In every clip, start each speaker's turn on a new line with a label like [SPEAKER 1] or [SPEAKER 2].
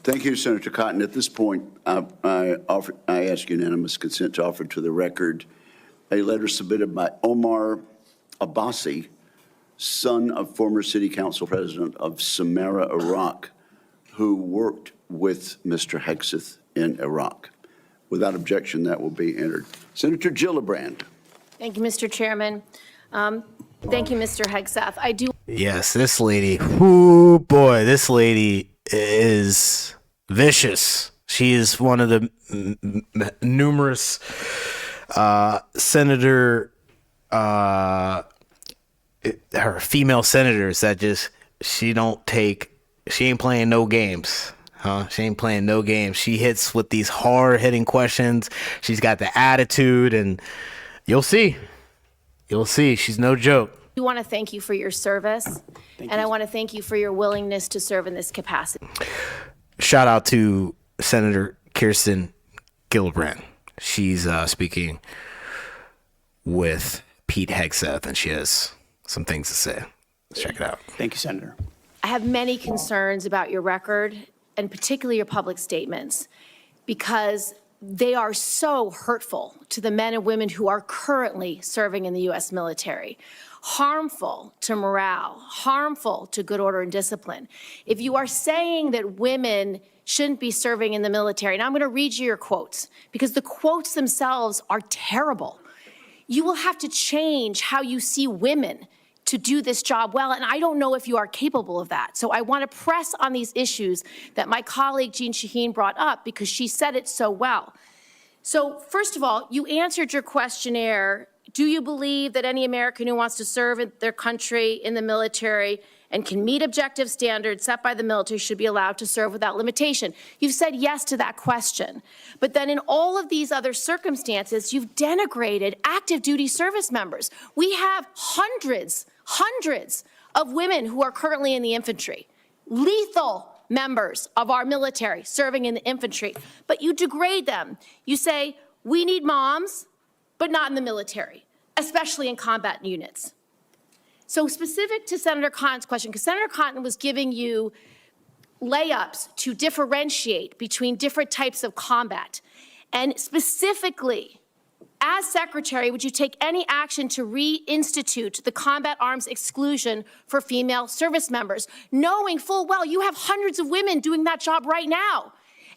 [SPEAKER 1] Thank you, Senator Cotton. At this point, I ask unanimous consent to offer to the record a letter submitted by Omar Abbasi, son of former City Council President of Samarra, Iraq, who worked with Mr. Hegseth in Iraq. Without objection, that will be entered. Senator Gilibrand.
[SPEAKER 2] Thank you, Mr. Chairman. Thank you, Mr. Hegseth.
[SPEAKER 3] Yes, this lady, oh boy, this lady is vicious. She is one of the numerous her female senators that just, she ain't playing no games. She ain't playing no games. She hits with these hard-hitting questions. She's got the attitude, and you'll see. You'll see. She's no joke.
[SPEAKER 2] I want to thank you for your service, I want to thank you for your willingness to serve in this capacity.
[SPEAKER 3] Shout out to Senator Kirsten Gilibrand. She's speaking with Pete Hegseth, and she has some things to say. Let's check it out.
[SPEAKER 4] Thank you, Senator.
[SPEAKER 2] I have many concerns about your record, and particularly your public statements, because they are so hurtful to the men and women who are currently serving in the U.S. military, harmful to morale, harmful to good order and discipline. If you are saying that women shouldn't be serving in the military, and I'm going to read you your quotes, because the quotes themselves are terrible. You will have to change how you see women to do this job well, and I don't know if you are capable of that. So I want to press on these issues that my colleague Jean Shaheen brought up, because she said it so well. So first of all, you answered your questionnaire. Do you believe that any American who wants to serve in their country in the military and can meet objective standards set by the military should be allowed to serve without limitation? You've said yes to that question. But then in all of these other circumstances, you've denigrated active duty service members. We have hundreds of women who are currently in the infantry, lethal members of our military serving in the infantry, but you degrade them. You say, we need moms, but not in the military, especially in combat units. So specific to Senator Cotton's question, because Senator Cotton was giving you layups to differentiate between different types of combat, and specifically, as Secretary, would you take any action to reinstitute the combat arms exclusion for female service members, knowing full well you have hundreds of women doing that job right now?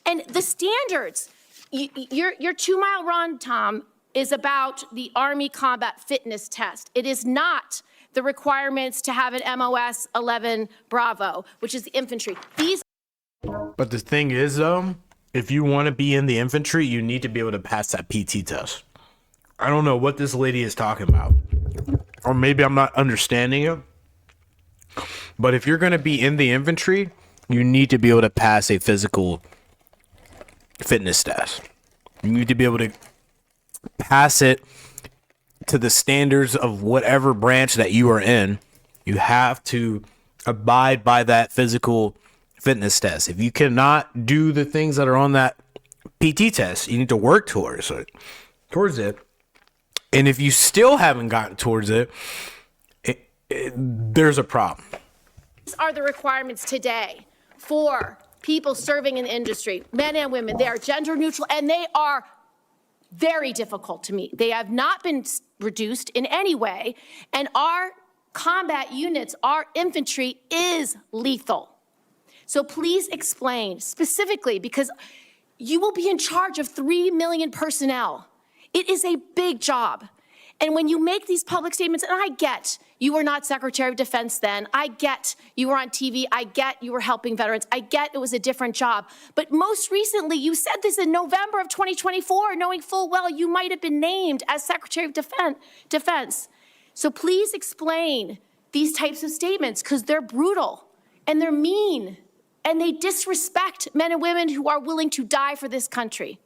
[SPEAKER 2] And the standards, your 2 mile run, Tom, is about the Army combat fitness test. It is not the requirements to have an MOS 11 Bravo, which is the infantry.
[SPEAKER 3] But the thing is, though, if you want to be in the infantry, you need to be able to pass that PT test. I don't know what this lady is talking about, or maybe I'm not understanding it. But if you're going to be in the infantry, you need to be able to pass a physical fitness test. You need to be able to pass it to the standards of whatever branch that you are in. You have to abide by that physical fitness test. If you cannot do the things that are on that PT test, you need to work towards it. And if you still haven't gotten towards it, there's a problem.
[SPEAKER 2] These are the requirements today for people serving in the industry, men and women. They are gender neutral, and they are very difficult to meet. They have not been reduced in any way, and our combat units, our infantry is lethal. So please explain specifically, because you will be in charge of 3 million personnel. It is a big job. And when you make these public statements, and I get you were not Secretary of Defense then, I get you were on TV, I get you were helping veterans, I get it was a different job. But most recently, you said this in November of 2024, knowing full well you might have been named as Secretary of Defense. So please explain these types of statements, because they're brutal and they're mean and they disrespect men and women who are willing to die for this country.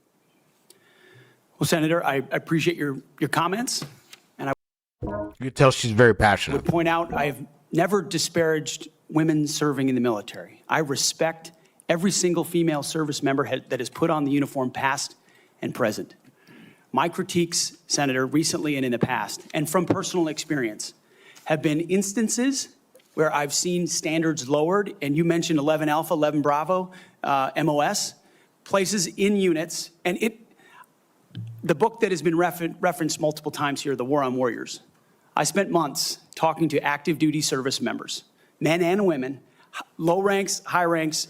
[SPEAKER 4] Well, Senator, I appreciate your comments. And
[SPEAKER 3] You can tell she's very passionate.
[SPEAKER 4] would point out I have never disparaged women serving in the military. I respect every single female service member that has put on the uniform, past and present. My critiques, Senator, recently and in the past, and from personal experience, have been instances where I've seen standards lowered, and you mentioned 11 Alpha, 11 Bravo. MOS, places in units, and the book that has been referenced multiple times here, The War on Warriors. I spent months talking to active duty service members, men and women, low ranks, high ranks,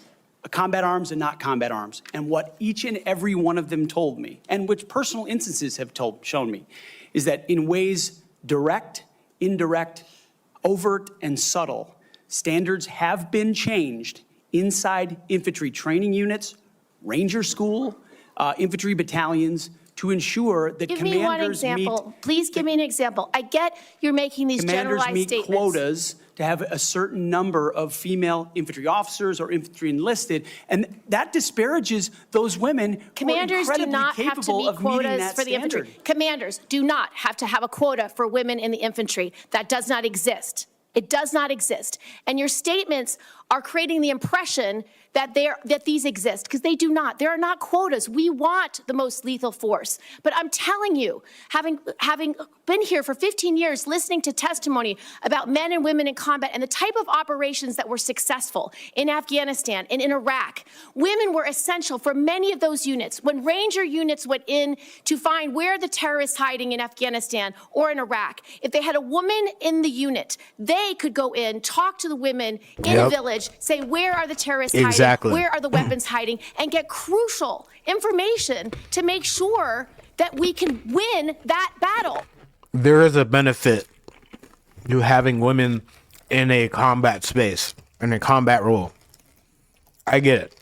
[SPEAKER 4] combat arms and not combat arms. And what each and every one of them told me, and which personal instances have shown me, is that in ways direct, indirect, overt, and subtle, standards have been changed inside infantry training units, ranger school, infantry battalions, to ensure that
[SPEAKER 2] Give me one example. Please give me an example. I get you're making these generalized
[SPEAKER 4] commanders meet
[SPEAKER 2] statements.
[SPEAKER 4] quotas to have a certain number of female infantry officers or infantry enlisted, and that disparages those women
[SPEAKER 2] Commanders
[SPEAKER 4] who are
[SPEAKER 2] do
[SPEAKER 4] incredibly
[SPEAKER 2] not have to
[SPEAKER 4] capable
[SPEAKER 2] meet
[SPEAKER 4] of meeting
[SPEAKER 2] quotas
[SPEAKER 4] that
[SPEAKER 2] for the
[SPEAKER 4] standard.
[SPEAKER 2] infantry. Commanders do not have to have a quota for women in the infantry. That does not exist. It does not exist. And your statements are creating the impression that these exist, because they do not. There are not quotas. We want the most lethal force. But I'm telling you, having been here for 15 years, listening to testimony about men and women in combat and the type of operations that were successful in Afghanistan and in Iraq, women were essential for many of those units. When Ranger units went in to find where the terrorists hiding in Afghanistan or in Iraq, if they had a woman in the unit, they could go in, talk to the women in a village, say, where are the terrorists hiding? Where are the weapons hiding? And get crucial information to make sure that we can win that battle.
[SPEAKER 3] There is a benefit to having women in a combat space, in a combat role. I get it.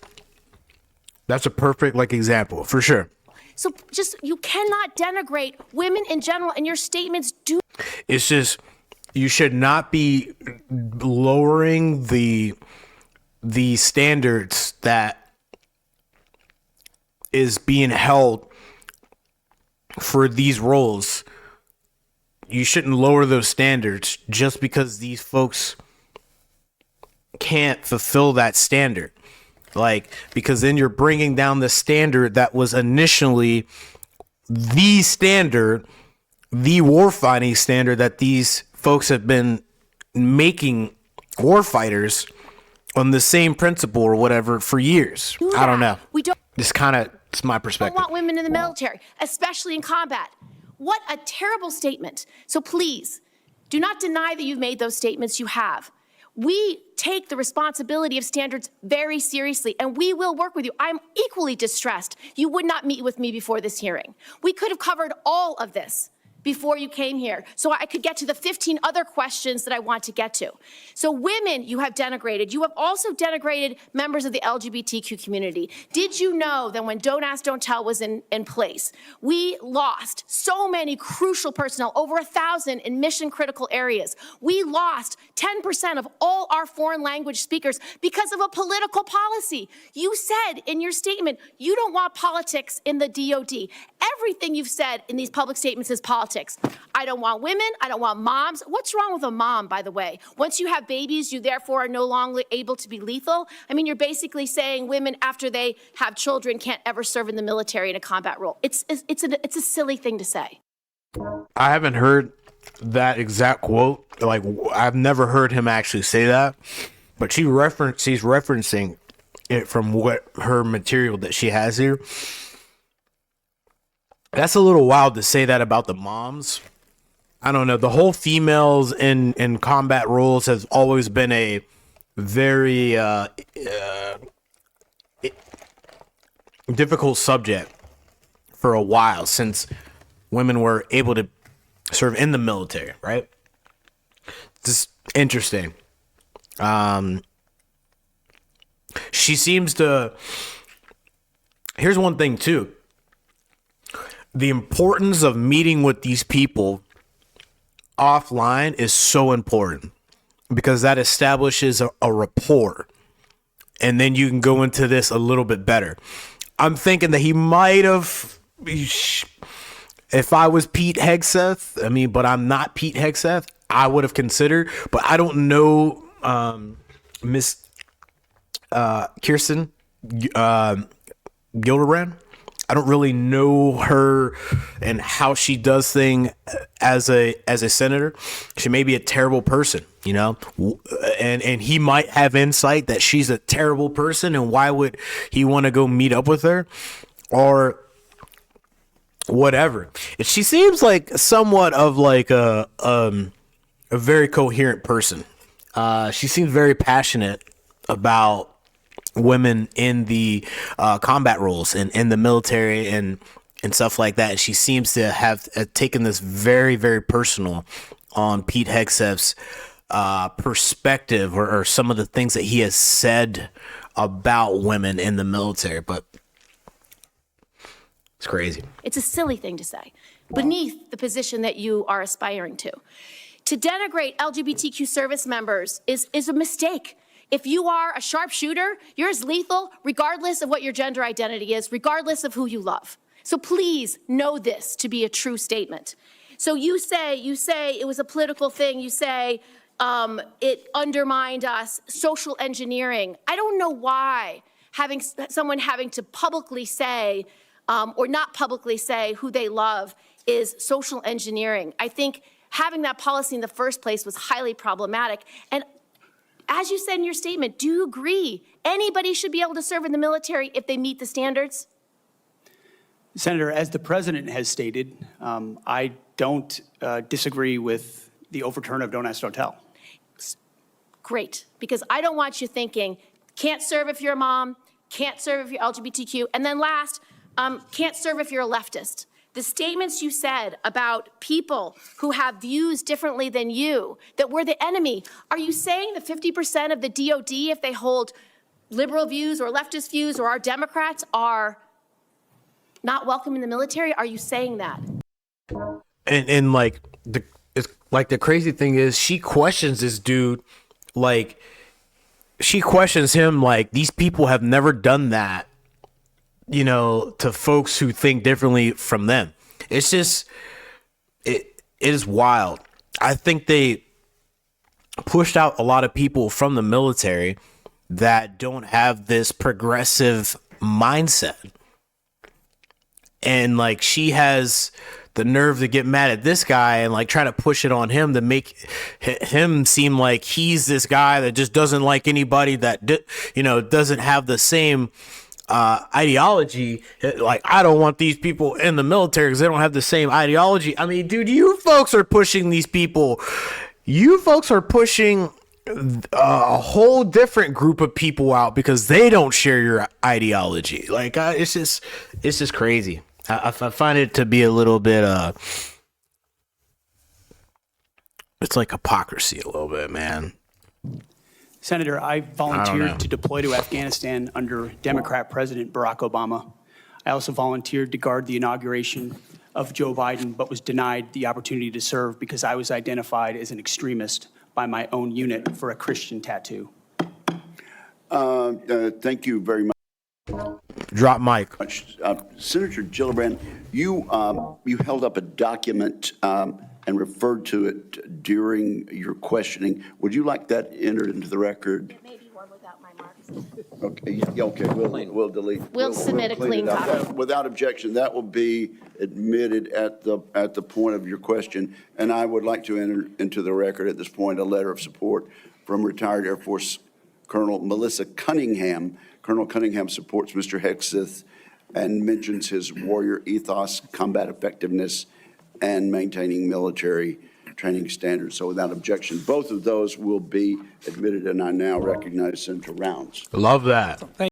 [SPEAKER 3] That's a perfect example, for sure.
[SPEAKER 2] So just, you cannot denigrate women in general, and your statements do.
[SPEAKER 3] It's just, you should not be lowering the standards that is being held for these roles. You shouldn't lower those standards just because these folks can't fulfill that standard. Because then you're bringing down the standard that was initially the standard, the warfighting standard that these folks have been making warfighters on the same principle or whatever for years. I don't know.
[SPEAKER 2] We don't.
[SPEAKER 3] It's my
[SPEAKER 2] Don't
[SPEAKER 3] perspective.
[SPEAKER 2] want women in the military, especially in combat. What a terrible statement. So please, do not deny that you've made those statements. You have. We take the responsibility of standards very seriously, and we will work with you. I'm equally distressed you would not meet with me before this hearing. We could have covered all of this before you came here, so I could get to the 15 other questions that I want to get to. So women, you have denigrated. You have also denigrated members of the LGBTQ community. Did you know that when Don't Ask, Don't Tell was in place, we lost so many crucial personnel, over 1,000 in mission-critical areas. We lost 10% of all our foreign language speakers because of a political policy. You said in your statement, you don't want politics in the DOD. Everything you've said in these public statements is politics. I don't want women. I don't want moms. What's wrong with a mom, by the way? Once you have babies, you therefore are no longer able to be lethal. I mean, you're basically saying women, after they have children, can't ever serve in the military in a combat role. It's a silly thing to say.
[SPEAKER 3] I haven't heard that exact quote. I've never heard him actually say that, but she's referencing it from what her material that she has here. That's a little wild to say that about the moms. I don't know. The whole females in combat roles has always been a very difficult subject for a while, since women were able to serve in the military, right? It's interesting. She seems to. Here's one thing too. The importance of meeting with these people offline is so important, because that establishes a rapport, and then you can go into this a little bit better. I'm thinking that he might have, if I was Pete Hegseth, but I'm not Pete Hegseth, I would have considered, but I don't know Miss Kirsten Gilibrand. I don't really know her and how she does things as a senator. She may be a terrible person, you know, and he might have insight that she's a terrible person, and why would he want to go meet up with her or whatever. She seems like somewhat of like a very coherent person. She seems very passionate about women in the combat roles and in the military and stuff like that. And she seems to have taken this very, very personal on Pete Hegseth's perspective or some of the things that he has said about women in the military. But it's crazy.
[SPEAKER 2] It's a silly thing to say, beneath the position that you are aspiring to. To denigrate LGBTQ service members is a mistake. If you are a sharpshooter, you're as lethal regardless of what your gender identity is, regardless of who you love. So please know this to be a true statement. So you say it was a political thing. You say it undermined us, social engineering. I don't know why someone having to publicly say or not publicly say who they love is social engineering. I think having that policy in the first place was highly problematic. And as you said in your statement, do you agree anybody should be able to serve in the military if they meet the standards?
[SPEAKER 4] Senator, as the president has stated, I don't disagree with the overturn of Don't Ask, Don't Tell.
[SPEAKER 2] Great, because I don't want you thinking, can't serve if you're a mom, can't serve if you're LGBTQ, and then last, can't serve if you're a leftist. The statements you said about people who have views differently than you, that we're the enemy, are you saying that 50% of the DOD, if they hold liberal views or leftist views or are Democrats, are not welcome in the military? Are you saying that?
[SPEAKER 3] And like the crazy thing is, she questions this dude, like she questions him like these people have never done that, you know, to folks who think differently from them. It's just, it is wild. I think they pushed out a lot of people from the military that don't have this progressive mindset. And like, she has the nerve to get mad at this guy and like try to push it on him to make him seem like he's this guy that just doesn't like anybody that, you know, doesn't have the same ideology. Like, I don't want these people in the military because they don't have the same ideology. I mean, dude, you folks are pushing these people. You folks are pushing a whole different group of people out because they don't share your ideology. Like, it's just crazy. I find it to be a little bit, it's like hypocrisy a little bit, man.
[SPEAKER 4] Senator, I volunteered to deploy to Afghanistan under Democrat President Barack Obama. I also volunteered to guard the inauguration of Joe Biden, but was denied the opportunity to serve because I was identified as an extremist by my own unit for a Christian tattoo.
[SPEAKER 1] Thank you very much.
[SPEAKER 3] Drop mic.
[SPEAKER 1] Senator Gilibrand, you held up a document and referred to it during your questioning. Would you like that entered into the record?
[SPEAKER 2] It may be one without my marks.
[SPEAKER 1] Okay, yeah, okay, we'll delete.
[SPEAKER 2] We'll submit a clean copy.
[SPEAKER 1] Without objection, that will be admitted at the point of your question. And I would like to enter into the record at this point a letter of support from retired Air Force Colonel Melissa Cunningham. Colonel Cunningham supports Mr. Hegseth and mentions his warrior ethos, combat effectiveness, and maintaining military training standards. So without objection, both of those will be admitted, and I now recognize Senator Rounds.
[SPEAKER 3] Love that.